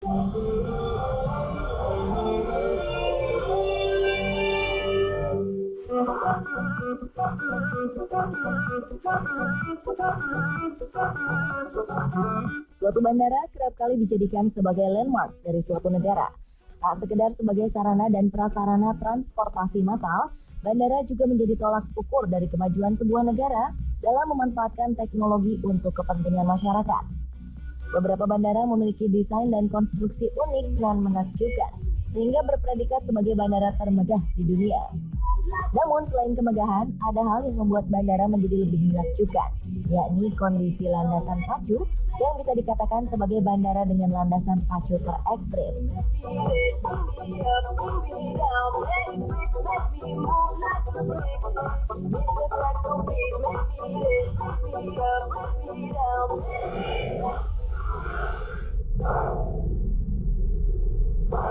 Suatu bandara kerap kali dijadikan sebagai landmark dari suatu negara. Tak sekedar sebagai sarana dan prasarana transportasi massal, bandara juga menjadi tolak ukur dari kemajuan sebuah negara dalam memanfaatkan teknologi untuk kepentingan masyarakat. Beberapa bandara memiliki desain dan konstruksi unik dan menakjubkan, sehingga berpredikat sebagai bandara termegah di dunia. Namun selain kemegahan, ada hal yang membuat bandara menjadi lebih menakjubkan, yakni kondisi landasan pacu yang bisa dikatakan sebagai bandara dengan landasan pacu terekstrim.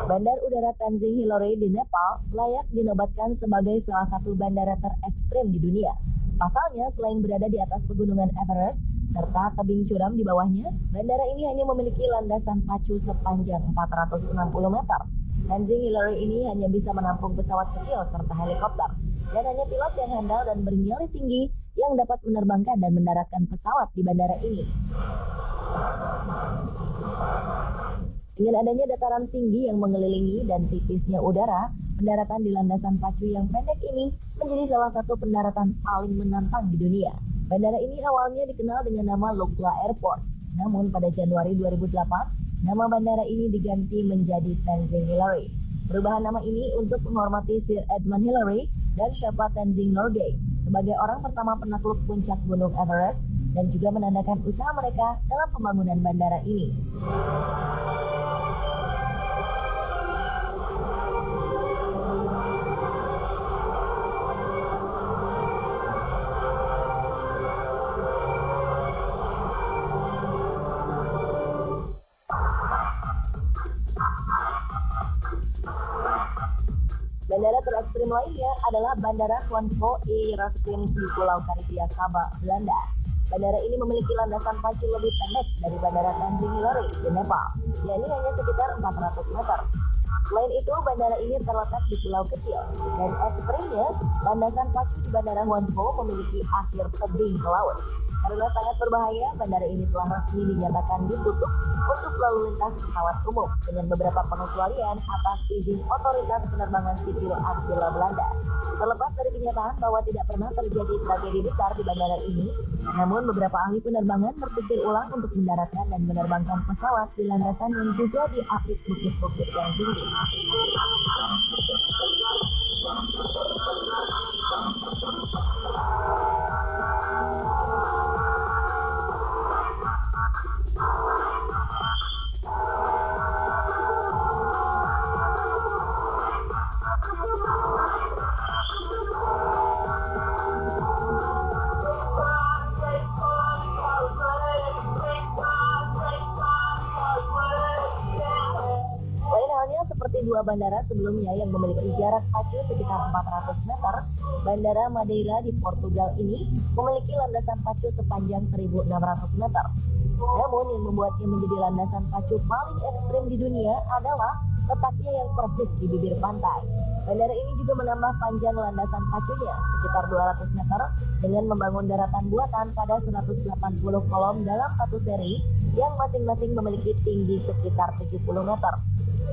Bandar Udara Tenzing Hillary di Nepal layak dinobatkan sebagai salah satu bandara terekstrim di dunia. Pasalnya, selain berada di atas pegunungan Everest serta tebing curam di bawahnya, bandara ini hanya memiliki landasan pacu sepanjang 460 meter. Tenzing Hillary ini hanya bisa menampung pesawat kecil serta helikopter, dan hanya pilot yang handal dan bernyali tinggi yang dapat menerbangkan dan mendaratkan pesawat di bandara ini. Dengan adanya dataran tinggi yang mengelilingi dan tipisnya udara, pendaratan di landasan pacu yang pendek ini menjadi salah satu pendaratan paling menantang di dunia. Bandara ini awalnya dikenal dengan nama Lukla Airport, namun pada Januari 2008, nama bandara ini diganti menjadi Tenzing Hillary. Perubahan nama ini untuk menghormati Sir Edmund Hillary dan Sherpa Tenzing Norgay sebagai orang pertama penakluk puncak Gunung Everest dan juga menandakan usaha mereka dalam pembangunan bandara ini. Bandara terekstrim lainnya adalah Bandara Juan Pablo Raskin di Pulau Karibia, Sabah, Belanda. Bandara ini memiliki landasan pacu lebih pendek dari Bandara Tenzing Hillary di Nepal, yakni hanya sekitar 400 meter. Selain itu, bandara ini terletak di pulau kecil, dan ekstrimnya, landasan pacu di Bandara Juan Pablo memiliki akhir tebing ke laut. Karena sangat berbahaya, bandara ini telah resmi dinyatakan ditutup untuk lalu lintas pesawat umum dengan beberapa pengecualian atas izin Otoritas Penerbangan Sipil Attila Belanda. Terlepas dari kenyataan bahwa tidak pernah terjadi tragedi besar di bandara ini, namun beberapa ahli penerbangan berpikir ulang untuk mendaratkan dan menerbangkan pesawat di landasan yang juga diapit bukit-bukit yang tinggi. Seperti dua bandara sebelumnya yang memiliki jarak pacu sekitar 400 meter, Bandara Madeira di Portugal ini memiliki landasan pacu sepanjang 1.600 meter. Namun yang membuatnya menjadi landasan pacu paling ekstrim di dunia adalah letaknya yang persis di bibir pantai. Bandara ini juga menambah panjang landasan pacunya sekitar 200 meter dengan membangun daratan buatan pada 180 kolom dalam satu seri yang masing-masing memiliki tinggi sekitar 70 meter.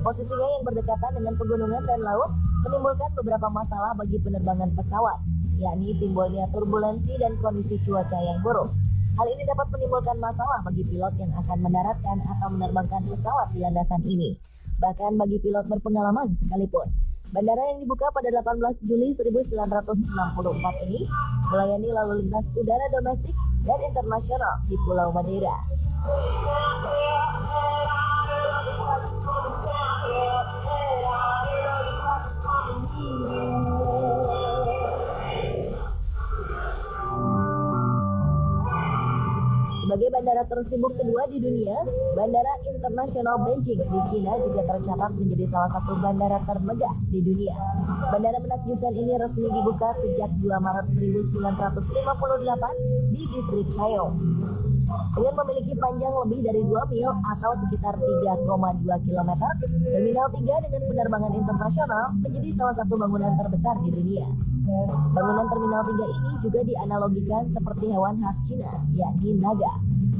Posisinya yang berdekatan dengan pegunungan dan laut menimbulkan beberapa masalah bagi penerbangan pesawat, yakni timbulnya turbulensi dan kondisi cuaca yang buruk. Hal ini dapat menimbulkan masalah bagi pilot yang akan mendaratkan atau menerbangkan pesawat di landasan ini, bahkan bagi pilot berpengalaman sekalipun. Bandara yang dibuka pada 18 Juli 1964 ini melayani lalu lintas udara domestik dan internasional di Pulau Madeira. Sebagai bandara tersibuk kedua di dunia, Bandara Internasional Beijing di China juga tercatat menjadi salah satu bandara termegah di dunia. Bandara menakjubkan ini resmi dibuka sejak 2 Maret 1958 di distrik Chaillot. Dengan memiliki panjang lebih dari 2 mil atau sekitar 3,2 km, Terminal 3 dengan penerbangan internasional menjadi salah satu bangunan terbesar di dunia. Bangunan Terminal 3 ini juga dianalogikan seperti hewan khas Cina, yakni naga.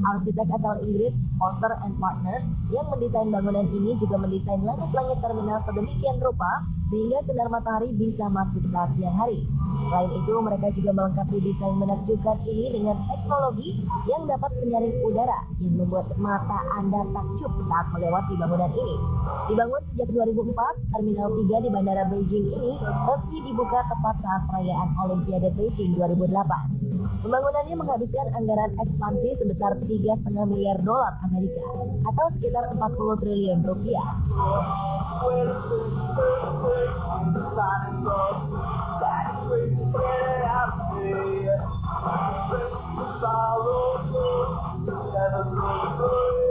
Arsitek asal Inggris, Foster and Partners, yang mendesain bangunan ini juga mendesain langit-langit terminal sedemikian rupa sehingga sinar matahari bisa masuk saat siang hari. Selain itu, mereka juga melengkapi desain menakjubkan ini dengan teknologi yang dapat menyaring udara yang membuat mata Anda takjub saat melewati bangunan ini. Dibangun sejak 2004, Terminal 3 di Bandara Beijing ini resmi dibuka tepat saat perayaan Olimpiade Beijing 2008. Pembangunannya menghabiskan anggaran ekspansi sebesar 3,5 miliar dolar Amerika atau sekitar 40 triliun rupiah.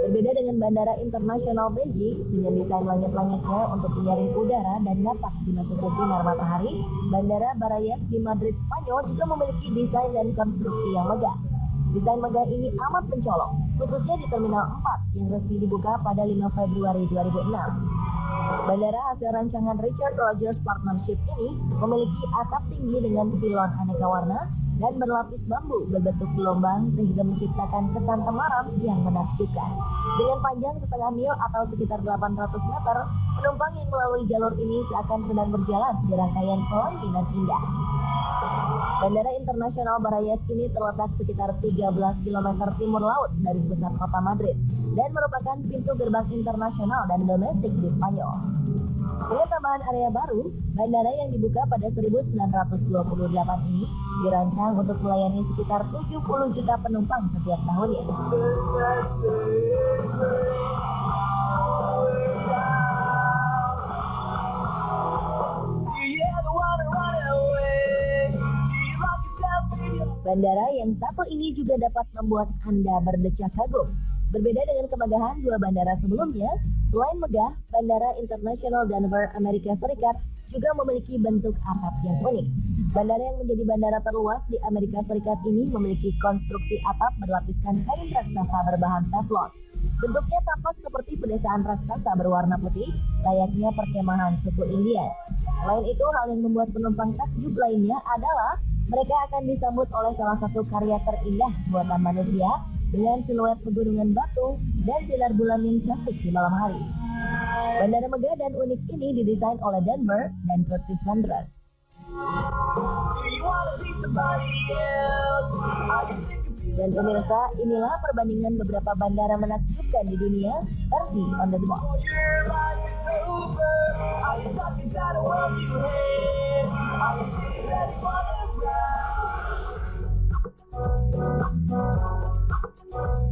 Berbeda dengan Bandara Internasional Beijing dengan desain langit-langitnya untuk menyaring udara dan dapat dimasuki sinar matahari, Bandara Barajas di Madrid, Spanyol juga memiliki desain dan konstruksi yang megah. Desain megah ini amat mencolok, khususnya di Terminal 4 yang resmi dibuka pada 5 Februari 2006. Bandara hasil rancangan Richard Rogers Partnership ini memiliki atap tinggi dengan pilon aneka warna dan berlapis bambu berbentuk gelombang sehingga menciptakan kesan temaram yang menakjubkan. Dengan panjang setengah mil atau sekitar 800 meter, penumpang yang melalui jalur ini seakan sedang berjalan di rangkaian pelaminan indah. Bandara Internasional Barajas ini terletak sekitar 13 km timur laut dari pusat kota Madrid dan merupakan pintu gerbang internasional dan domestik di Spanyol. Dengan tambahan area baru, bandara yang dibuka pada 1928 ini dirancang untuk melayani sekitar 70 juta penumpang setiap tahunnya. Bandara yang satu ini juga dapat membuat Anda berdecak kagum. Berbeda dengan kemegahan dua bandara sebelumnya, selain megah, Bandara Internasional Denver, Amerika Serikat juga memiliki bentuk atap yang unik. Bandara yang menjadi bandara terluas di Amerika Serikat ini memiliki konstruksi atap berlapiskan kain raksasa berbahan teflon. Bentuknya tampak seperti pedesaan raksasa berwarna putih, layaknya perkemahan suku Indian. Selain itu, hal yang membuat penumpang takjub lainnya adalah mereka akan disambut oleh salah satu karya terindah buatan manusia dengan siluet pegunungan batu dan sinar bulan yang cantik di malam hari. Bandara megah dan unik ini didesain oleh Denver dan Curtis Vandross. Dan pemirsa, inilah perbandingan beberapa bandara menakjubkan di dunia versi on the spot.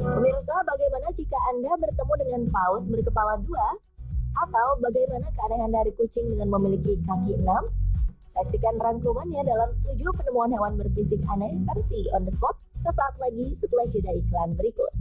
Pemirsa, bagaimana jika Anda bertemu dengan paus berkepala dua? Atau bagaimana keanehan dari kucing dengan memiliki kaki 6? Saksikan rangkumannya dalam 7 penemuan hewan berfisik aneh versi on the spot sesaat lagi setelah jeda iklan berikut.